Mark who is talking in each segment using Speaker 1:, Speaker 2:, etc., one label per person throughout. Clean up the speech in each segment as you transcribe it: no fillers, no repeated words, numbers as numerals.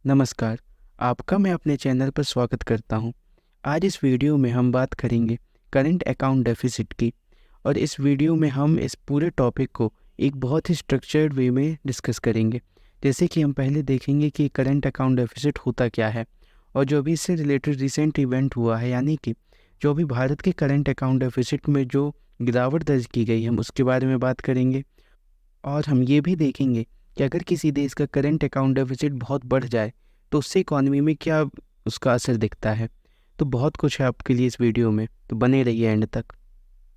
Speaker 1: नमस्कार, आपका मैं अपने चैनल पर स्वागत करता हूं। आज इस वीडियो में हम बात करेंगे करंट अकाउंट डेफिसिट की और इस वीडियो में हम इस पूरे टॉपिक को एक बहुत ही स्ट्रक्चर्ड वे में डिस्कस करेंगे। जैसे कि हम पहले देखेंगे कि करंट अकाउंट डेफिसिट होता क्या है और जो भी इससे रिलेटेड रिसेंट इवेंट हुआ है, यानी कि जो भी भारत के करंट अकाउंट डेफिसिट में जो गिरावट दर्ज की गई है, हम उसके बारे में बात करेंगे। और हम ये भी देखेंगे कि अगर किसी देश का करंट अकाउंट डेफिसिट बहुत बढ़ जाए तो उससे इकॉनमी में क्या उसका असर दिखता है। तो बहुत कुछ है आपके लिए इस वीडियो में, तो बने रहिए एंड तक।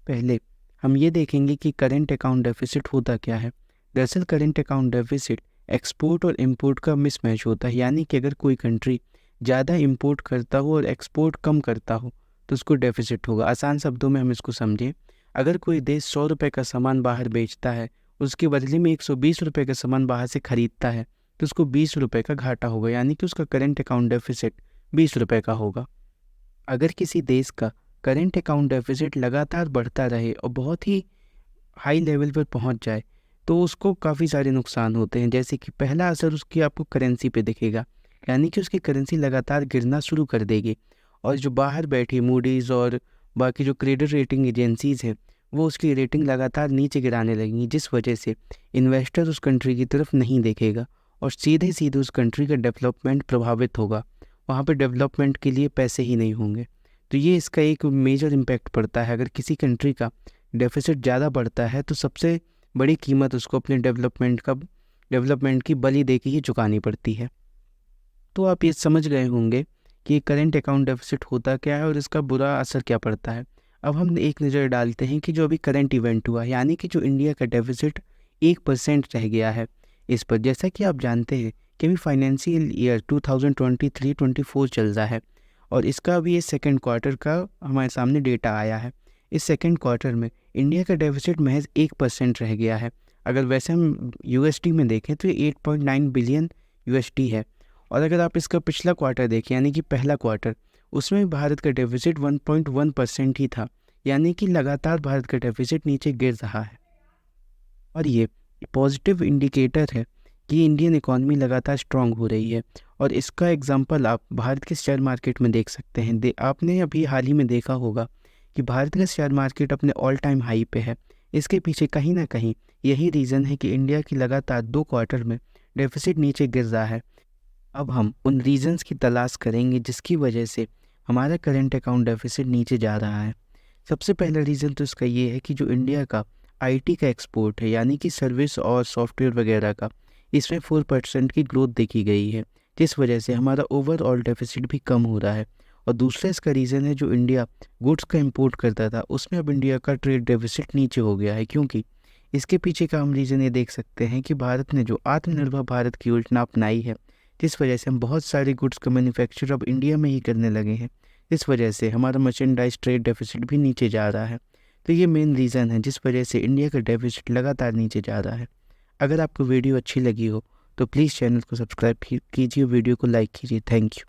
Speaker 1: पहले हम ये देखेंगे कि करंट अकाउंट डेफिसिट होता क्या है। दरअसल करंट अकाउंट डेफिसिट एक्सपोर्ट और इंपोर्ट का मिसमैच होता है, यानी कि अगर कोई कंट्री ज़्यादा इंपोर्ट करता हो और एक्सपोर्ट कम करता हो तो उसको डेफिसिट होगा। आसान शब्दों में हम इसको समझें, अगर कोई देश 100 रुपये का सामान बाहर बेचता है, उसके बदले में 120 रुपये का सामान बाहर से खरीदता है, तो उसको 20 रुपये का घाटा होगा, यानी कि उसका करंट अकाउंट डेफिसिट 20 रुपये का होगा। अगर किसी देश का करंट अकाउंट डेफिसिट लगातार बढ़ता रहे और बहुत ही हाई लेवल पर पहुंच जाए तो उसको काफ़ी सारे नुकसान होते हैं। जैसे कि पहला असर उसकी आपको करेंसी पे दिखेगा, यानी कि उसकी करेंसी लगातार गिरना शुरू कर देगी और जो बाहर बैठी मूडीज़ और बाकी जो क्रेडिट रेटिंग एजेंसीज़ हैं वो उसकी रेटिंग लगातार नीचे गिराने लगेंगी, जिस वजह से इन्वेस्टर उस कंट्री की तरफ नहीं देखेगा और सीधे सीधे उस कंट्री का डेवलपमेंट प्रभावित होगा। वहाँ पर डेवलपमेंट के लिए पैसे ही नहीं होंगे। तो ये इसका एक मेजर इम्पैक्ट पड़ता है। अगर किसी कंट्री का डेफिसिट ज़्यादा बढ़ता है तो सबसे बड़ी कीमत उसको अपने डेवलपमेंट की बलि दे के ही चुकानी पड़ती है। तो आप ये समझ गए होंगे कि करंट अकाउंट डेफिसिट होता क्या है और इसका बुरा असर क्या पड़ता है। अब हम एक नज़र डालते हैं कि जो अभी करंट इवेंट हुआ, यानी कि जो इंडिया का डेफिसिट 1% रह गया है इस पर। जैसा कि आप जानते हैं कि अभी फाइनेंशियल ईयर 2023-24 चल रहा है और इसका अभी ये सेकेंड क्वार्टर का हमारे सामने डेटा आया है। इस सेकेंड क्वार्टर में इंडिया का डेफिसिट महज 1% रह गया है। अगर वैसे हम यूएसडी में देखें तो ये 8.9 बिलियन यूएसडी है। और अगर आप इसका पिछला क्वार्टर देखें, यानी कि पहला क्वार्टर, उसमें भारत का डेफिसिट 1.1% ही था, यानी कि लगातार भारत का डेफिसिट नीचे गिर रहा है। और ये पॉजिटिव इंडिकेटर है कि इंडियन इकॉनमी लगातार स्ट्रांग हो रही है और इसका एग्जांपल आप भारत के शेयर मार्केट में देख सकते हैं। आपने अभी हाल ही में देखा होगा कि भारत का शेयर मार्केट अपने ऑल टाइम हाई पे है। इसके पीछे कहीं ना कहीं यही रीज़न है कि इंडिया की लगातार 2 क्वार्टर में डेफिसिट नीचे गिर रहा है। अब हम उन रीजंस की तलाश करेंगे जिसकी वजह से हमारा करंट अकाउंट डेफिसिट नीचे जा रहा है। सबसे पहला रीज़न तो इसका ये है कि जो इंडिया का आईटी का एक्सपोर्ट है, यानी कि सर्विस और सॉफ्टवेयर वगैरह का, इसमें 4% की ग्रोथ देखी गई है, जिस वजह से हमारा ओवरऑल डेफिसिट भी कम हो रहा है। और दूसरा इसका रीज़न है, जो इंडिया गुड्स का इम्पोर्ट करता था उसमें अब इंडिया का ट्रेड डेफिसिट नीचे हो गया है। क्योंकि इसके पीछे का हम रीज़न ये देख सकते हैं कि भारत ने जो आत्मनिर्भर भारत की योजना अपनाई है, जिस वजह से हम बहुत सारे गुड्स का मैन्युफैक्चर अब इंडिया में ही करने लगे हैं। इस वजह से हमारा मर्चेंडाइज ट्रेड डेफिसिट भी नीचे जा रहा है। तो ये मेन रीज़न है जिस वजह से इंडिया का डेफिसिट लगातार नीचे जा रहा है। अगर आपको वीडियो अच्छी लगी हो तो प्लीज़ चैनल को सब्सक्राइब कीजिए, वीडियो को लाइक कीजिए। Thank you.